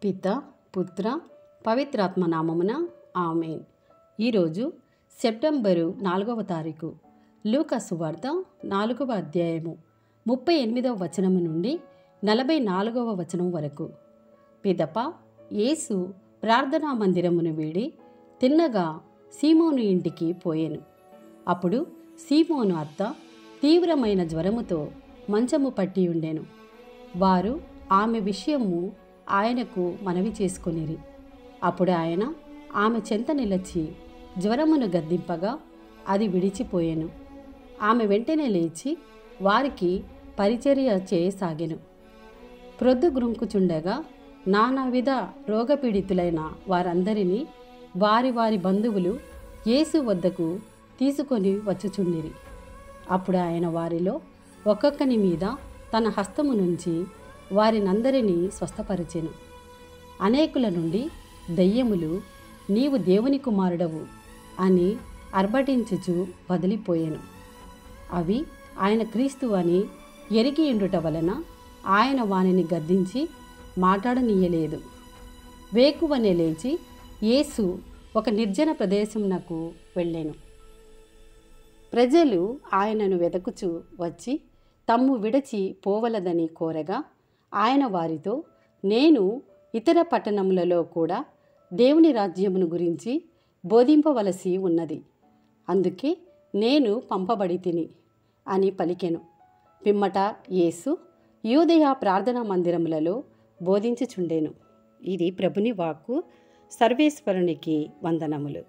పిత పుత్ర పవిత్రాత్మ నామమున ఆమేన్. ఈరోజు సెప్టెంబరు 4వ తారీఖు. లూకా సువార్త 4వ అధ్యాయము 38వ వచనము నుండి 44వ వచనం వరకు. పిదప యేసు ప్రార్థనా మందిరమును వీడి తిన్నగా సీమోను ఇంటికి పోయెను. అప్పుడు సీమోను అత్త తీవ్రమైన జ్వరముతో మంచము పట్టి ఉండెను. వారు ఆమె విషయము ఆయనకు మనవి చేసుకొనిరి. అప్పుడు ఆయన ఆమె చెంత నిలచి జ్వరమును గద్దింపగా అది విడిచిపోయెను. ఆమె వెంటనే లేచి వారికి పరిచర్య చేయసాగెను. ప్రొద్దుగ్రుంకుచుండగా నానావిధ రోగపీడితులైన వారందరినీ వారి వారి బంధువులు యేసు వద్దకు తీసుకొని వచ్చుచుండిరి. అప్పుడు ఆయన వారిలో ఒక్కొక్కని మీద తన హస్తము నుంచి వారినందరినీ స్వస్థపరిచెను. అనేకుల నుండి దయ్యములు నీవు దేవుని కుమారుడవు అని అర్భటించుచు వదిలిపోయెను. అవి ఆయన క్రీస్తు అని ఎరిగి ఉండుట వలన ఆయన వానిని గద్దించి మాట్లాడనీయలేదు. వేకువనే లేచి యేసు ఒక నిర్జన ప్రదేశమునకు వెళ్ళెను. ప్రజలు ఆయనను వెదకుచు వచ్చి తమ్ము విడచి పోవలదని కోరగా ఆయన వారితో, నేను ఇతర పట్టణములలో కూడా దేవుని రాజ్యమును గురించి బోధింపవలసి ఉన్నది, అందుకే నేను పంపబడి తిని అని పలికెను. పిమ్మట యేసు యూదయ ప్రార్థనా మందిరములలో బోధించుచుండెను. ఇది ప్రభుని వాక్కు. సర్వేశ్వరునికి వందనములు.